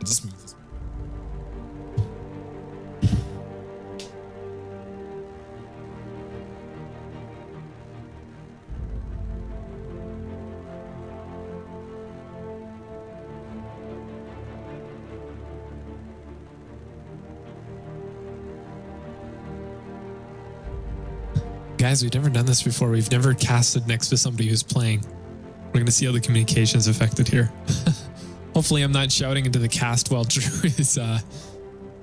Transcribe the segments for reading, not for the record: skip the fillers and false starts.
Just move this. Guys, we've never done this before. We've never casted next to somebody who's playing. We're going to see how the communication is affected here. Hopefully I'm not shouting into the cast while Drew is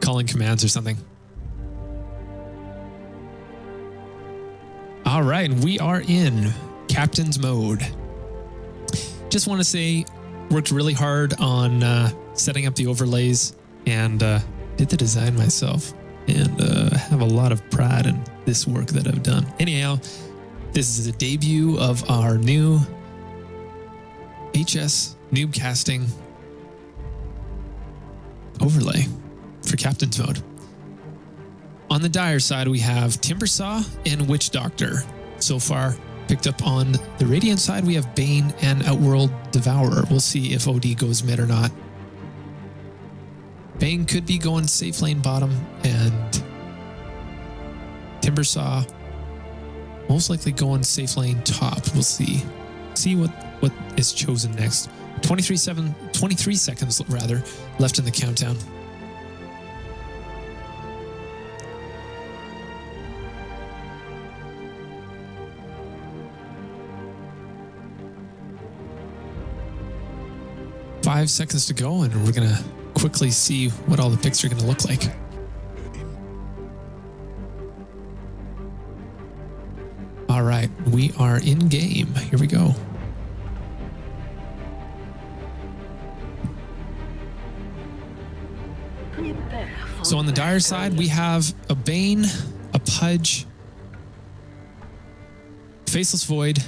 calling commands or something. All right, we are in Captain's mode. Just want to say, worked really hard on setting up the overlays and did the design myself. And have a lot of pride in this work that I've done. Anyhow, this is a debut of our new HS noob casting overlay for Captain's mode. On the dire side, we have Timbersaw and Witch Doctor. So far, picked up on the Radiant side, we have Bane and Outworld Devourer. We'll see if OD goes mid or not. Bane could be going safe lane bottom, and Timbersaw most likely going safe lane top. We'll see. See what is chosen next. 23 seconds rather left in the countdown. Five seconds to go, and we're gonna quickly see what all the picks are going to look like. All right, we are in game. Here we go. So on the dire side, we have a Bane, a Pudge, Faceless Void,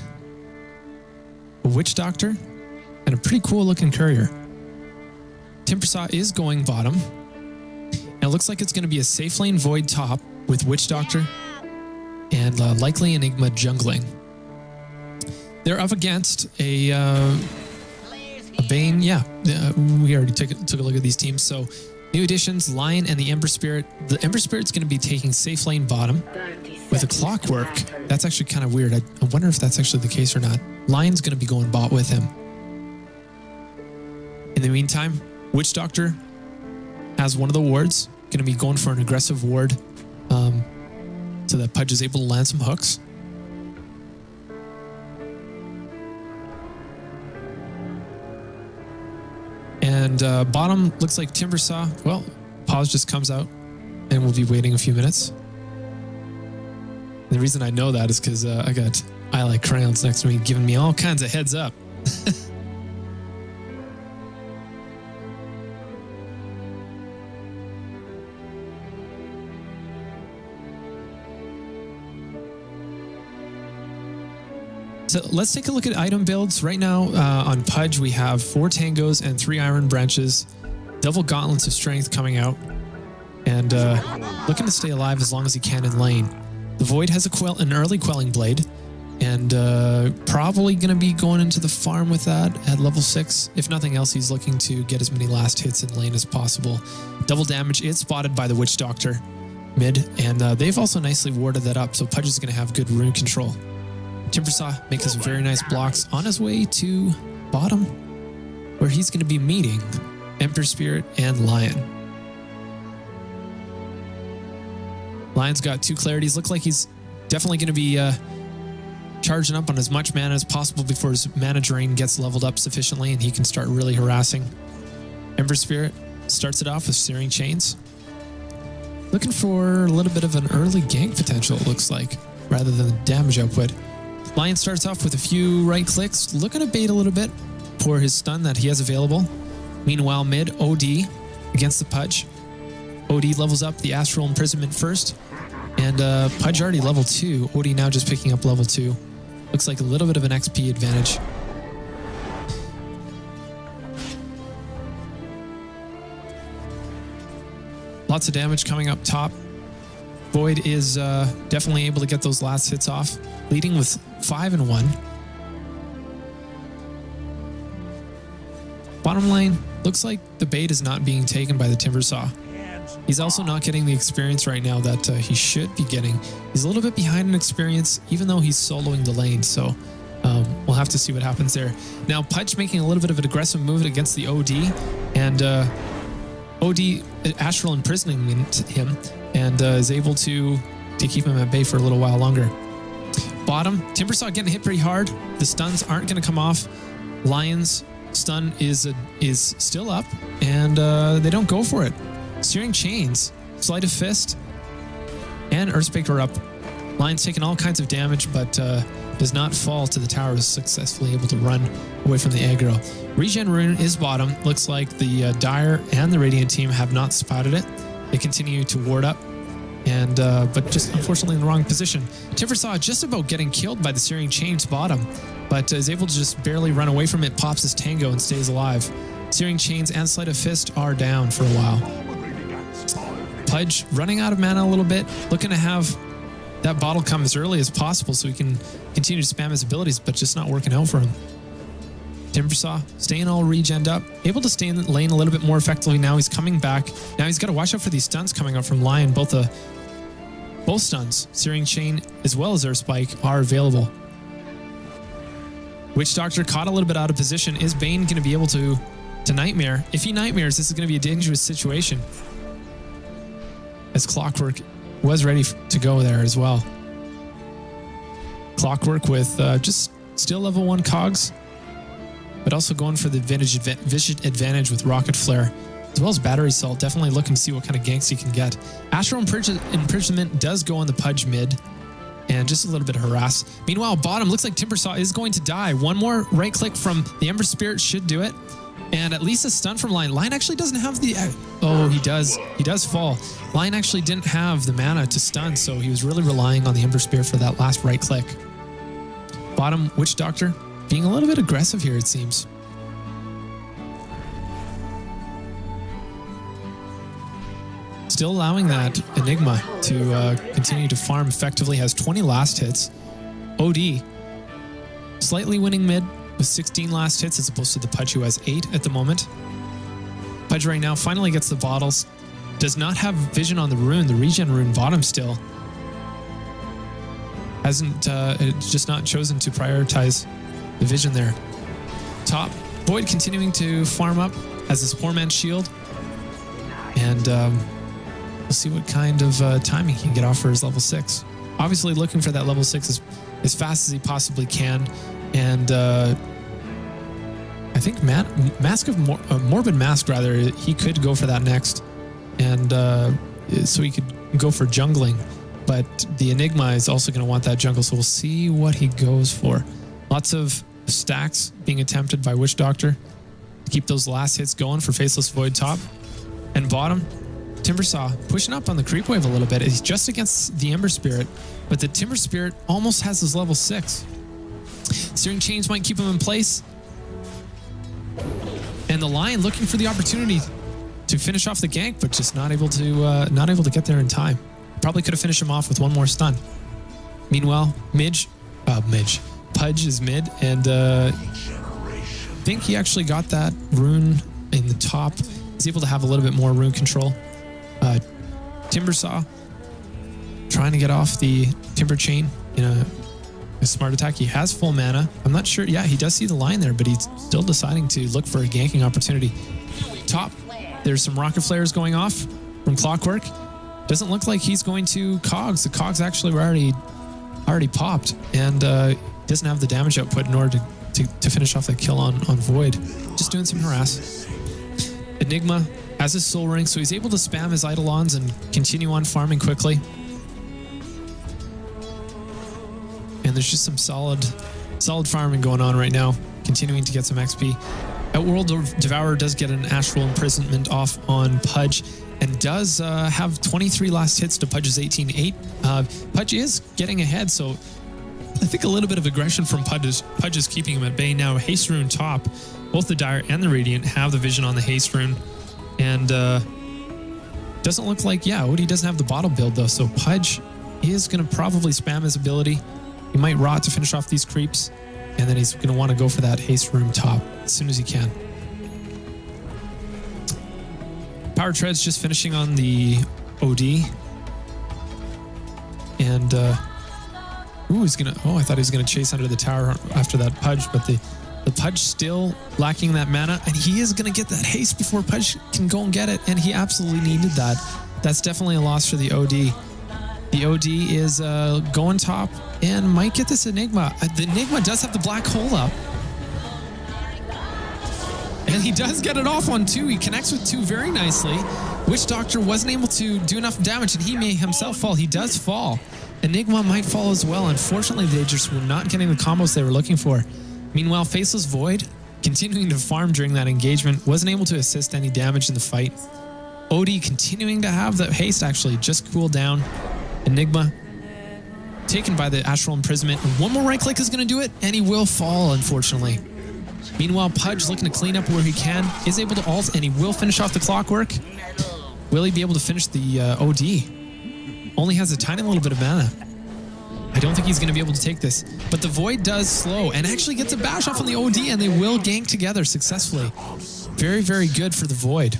a Witch Doctor, and a pretty cool looking Courier. Timbersaw is going bottom. And it looks like it's going to be a safe lane Void top with Witch Doctor and likely Enigma jungling. They're up against a Bane. Yeah, we already took a look at these teams. So new additions, Lion and the Ember Spirit. The Ember Spirit's going to be taking safe lane bottom with a Clockwork. That's actually kind of weird. I wonder if that's actually the case or not. Lion's going to be going bot with him. In the meantime, Witch Doctor has one of the wards, going to be going for an aggressive ward so that Pudge is able to land some hooks. And bottom looks like Timbersaw. Well, pause just comes out and we'll be waiting a few minutes. The reason I know that is because I got I Like Crayons next to me giving me all kinds of heads up. So let's take a look at item builds. Right now on Pudge, we have 4 Tangos and 3 Iron Branches, double Gauntlets of Strength coming out, and looking to stay alive as long as he can in lane. The Void has an early Quelling Blade, and probably going to be going into the farm with that at level 6. If nothing else, he's looking to get as many last hits in lane as possible. Double damage is spotted by the Witch Doctor mid, and they've also nicely warded that up, so Pudge is going to have good rune control. Timbersaw makes some very nice blocks on his way to bottom, where he's going to be meeting Ember Spirit and Lion. Lion's got 2 clarities. Looks like he's definitely going to be charging up on as much mana as possible before his mana drain gets leveled up sufficiently and he can start really harassing. Ember Spirit starts it off with Searing Chains. Looking for a little bit of an early gank potential, it looks like, rather than damage output. Lion starts off with a few right clicks, looking to bait a little bit for his stun that he has available. Meanwhile, mid, OD against the Pudge. OD levels up the Astral Imprisonment first, and Pudge already level 2. OD now just picking up level 2. Looks like a little bit of an XP advantage. Lots of damage coming up top. Void is definitely able to get those last hits off, leading with 5 and 1. Bottom lane, looks like the bait is not being taken by the Timbersaw. He's also not getting the experience right now that he should be getting. He's a little bit behind in experience, even though he's soloing the lane. So we'll have to see what happens there. Now, Pudge making a little bit of an aggressive move against the OD, and OD astral imprisoning him, and is able to keep him at bay for a little while longer. Bottom, Timbersaw getting hit pretty hard. The stuns aren't going to come off. Lion's stun is still up, and they don't go for it. Searing Chains, Sleight of Fist, and Earthspeaker up. Lion's taking all kinds of damage, but does not fall to the tower, is successfully able to run away from the aggro. Regen Rune is bottom. Looks like the Dire and the Radiant team have not spotted it. They continue to ward up, and but just unfortunately in the wrong position. Timbersaw just about getting killed by the Searing Chains bottom, but is able to just barely run away from it, pops his Tango and stays alive. Searing Chains and Sleight of Fist are down for a while. Pudge running out of mana a little bit, looking to have that bottle come as early as possible so he can continue to spam his abilities, but just not working out for him. Timbersaw staying all regened up, able to stay in the lane a little bit more effectively. Now he's coming back. Now he's got to watch out for these stuns coming up from Lion. Both stuns, Searing Chain as well as Earth Spike, are available. Witch Doctor caught a little bit out of position. Is Bane going to be able to Nightmare? If he Nightmares, this is going to be a dangerous situation, as Clockwork was ready to go there as well. Clockwork with just still level 1 cogs, but also going for the vision advantage with Rocket Flare, as well as Battery Salt. Definitely looking to see what kind of ganks he can get. Astral Imprisonment does go on the Pudge mid, and just a little bit of harass. Meanwhile, bottom, looks like Timbersaw is going to die. One more right click from the Ember Spirit should do it. And at least a stun from Lion. Lion actually doesn't have the... Oh, he does. He does fall. Lion actually didn't have the mana to stun, so he was really relying on the Ember Spear for that last right click. Bottom, Witch Doctor being a little bit aggressive here, it seems. Still allowing that Enigma to continue to farm effectively. Has 20 last hits. OD slightly winning mid with 16 last hits as opposed to the Pudge, who has 8 at the moment. Pudge right now finally gets the bottles. Does not have vision on the rune, the regen rune bottom still. Hasn't, just not chosen to prioritize the vision there. Top, Void continuing to farm up, has his poor man's shield. And we'll see what kind of timing he can get off for his level 6. Obviously looking for that level 6 as fast as he possibly can. And I think Morbid Mask, rather, he could go for that next, and so he could go for jungling, but the Enigma is also going to want that jungle, so we'll see what he goes for. Lots of stacks being attempted by Witch Doctor to keep those last hits going for Faceless Void top. And bottom, Timbersaw pushing up on the creep wave a little bit. He's just against the Ember Spirit, but the Timber Spirit almost has his level 6. Searing Chains might keep him in place. And the Lion looking for the opportunity to finish off the gank, but just not able to get there in time. Probably could have finished him off with one more stun. Meanwhile, Pudge is mid, and I think he actually got that rune in the top. He's able to have a little bit more rune control. Timbersaw trying to get off the Timber Chain in a smart attack. He has full mana. I'm not sure. Yeah, he does see the line there, but he's still deciding to look for a ganking opportunity. Top, there's some rocket flares going off from Clockwork. Doesn't look like he's going to cogs. The cogs actually were already popped, and doesn't have the damage output in order to finish off that kill on Void. Just doing some harass. Enigma has his soul ring, so he's able to spam his Eidolons and continue on farming quickly. And there's just some solid farming going on right now, continuing to get some XP. Outworld Devourer does get an Astral Imprisonment off on Pudge, and does have 23 last hits to Pudge's 18-8. Pudge is getting ahead, so I think a little bit of aggression from Pudge is keeping him at bay. Now Haste Rune top, both the Dire and the Radiant have the vision on the Haste Rune, and doesn't look like, Odie doesn't have the bottle build though, so Pudge is going to probably spam his ability. He might rot to finish off these creeps, and then he's going to want to go for that Haste Rune top as soon as he can. Power Tread's just finishing on the OD. And, ooh, he's gonna, oh, I thought he was gonna chase under the tower after that Pudge, but the Pudge still lacking that mana, and he is gonna get that haste before Pudge can go and get it, and he absolutely needed that. That's definitely a loss for the OD. The OD is going top and might get this Enigma. The Enigma does have the black hole up. And he does get it off on 2. He connects with 2 very nicely. Witch Doctor wasn't able to do enough damage, and he may himself fall. He does fall. Enigma might fall as well. Unfortunately, they just were not getting the combos they were looking for. Meanwhile, Faceless Void, continuing to farm during that engagement, wasn't able to assist any damage in the fight. OD continuing to have the haste actually just cool down. Enigma taken by the Astral Imprisonment. One more right click is going to do it, and he will fall, unfortunately. Meanwhile, Pudge looking to clean up where he can, is able to ult, and he will finish off the Clockwork. Will he be able to finish the OD? Only has a tiny little bit of mana. I don't think he's going to be able to take this. But the Void does slow and actually gets a bash off on the OD, and they will gank together successfully. Very, very good for the Void.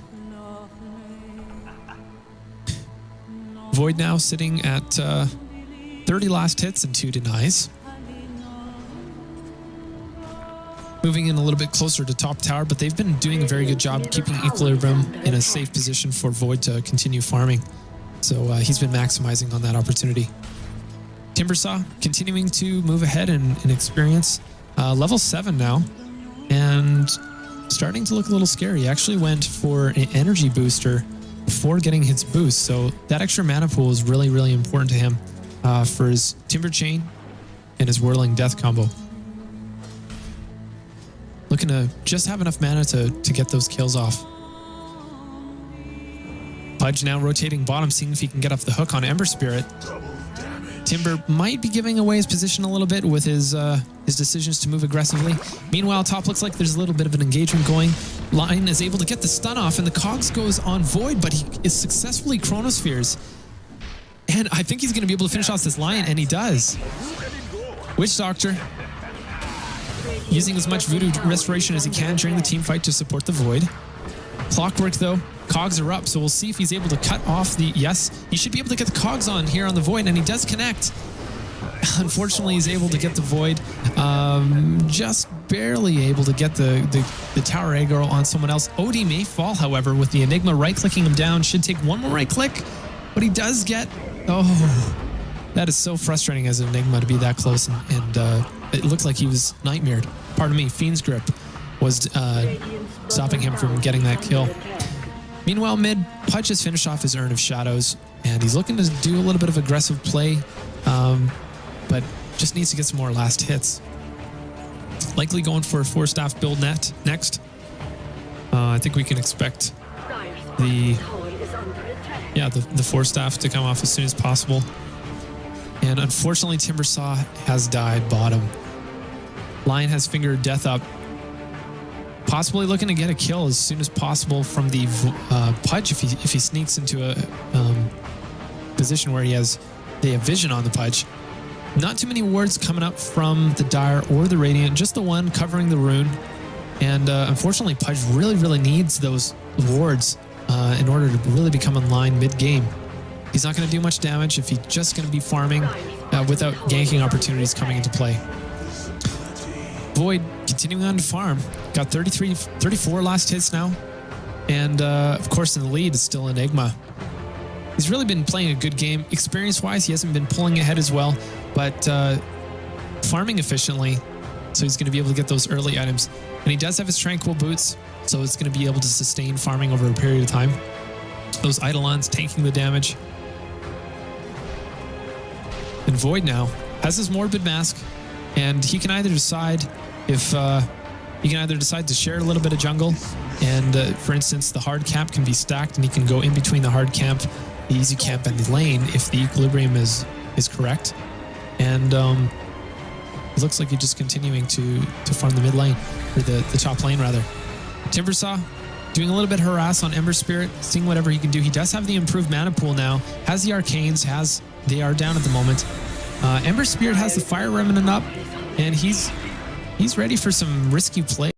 Void now sitting at 30 last hits and 2 denies. Moving in a little bit closer to top tower, but they've been doing a very good job keeping Equilibrium in a safe position for Void to continue farming. So he's been maximizing on that opportunity. Timbersaw continuing to move ahead in experience. Level 7 now, and starting to look a little scary. He actually went for an energy booster before getting his boost, so that extra mana pool is really, really important to him for his Timber Chain and his Whirling Death combo. Looking to just have enough mana to get those kills off. Pudge now rotating bottom, seeing if he can get off the hook on Ember Spirit. Timber might be giving away his position a little bit with his decisions to move aggressively. Meanwhile, top looks like there's a little bit of an engagement going. Lion is able to get the stun off, and the Cogs goes on Void, but he is successfully Chronospheres. And I think he's going to be able to finish off this Lion, and he does. Witch Doctor using as much Voodoo Restoration as he can during the team fight to support the Void. Clockwork, though, Cogs are up, so we'll see if he's able to cut off the... Yes, he should be able to get the Cogs on here on the Void, and he does connect. Unfortunately, he's able to get the Void. Just barely able to get the Tower aggro on someone else. OD may fall, however, with the Enigma right-clicking him down. Should take one more right-click, but he does get... Oh, that is so frustrating as an Enigma to be that close, and it looked like he was nightmared. Pardon me, Fiend's Grip was stopping him from getting that kill. Meanwhile, mid, Pudge has finished off his Urn of Shadows, and he's looking to do a little bit of aggressive play, but just needs to get some more last hits. Likely going for a 4-staff build next. I think we can expect the 4-staff to come off as soon as possible. And unfortunately, Timbersaw has died bottom. Lion has fingered death up. Possibly looking to get a kill as soon as possible from the Pudge if he sneaks into a position where they have vision on the Pudge. Not too many wards coming up from the Dire or the Radiant, just the one covering the rune. And unfortunately, Pudge really, really needs those wards in order to really become in line mid-game. He's not going to do much damage if he's just going to be farming without ganking opportunities coming into play. Void continuing on to farm. Got 34 last hits now. And of course in the lead is still Enigma. He's really been playing a good game. Experience-wise, he hasn't been pulling ahead as well, but farming efficiently, so he's going to be able to get those early items. And he does have his Tranquil Boots, so it's going to be able to sustain farming over a period of time. Those Eidolons tanking the damage. And Void now has his Morbid Mask, and he can either decide if to share a little bit of jungle, and for instance, the hard camp can be stacked, and he can go in between the hard camp, the easy camp, and the lane if the equilibrium is correct. And it looks like he's just continuing to farm the mid lane, or the top lane rather. Timbersaw doing a little bit of harass on Ember Spirit, seeing whatever he can do. He does have the improved mana pool now, has the arcanes, they are down at the moment. Ember Spirit has the Fire Remnant up, and he's ready for some risky play.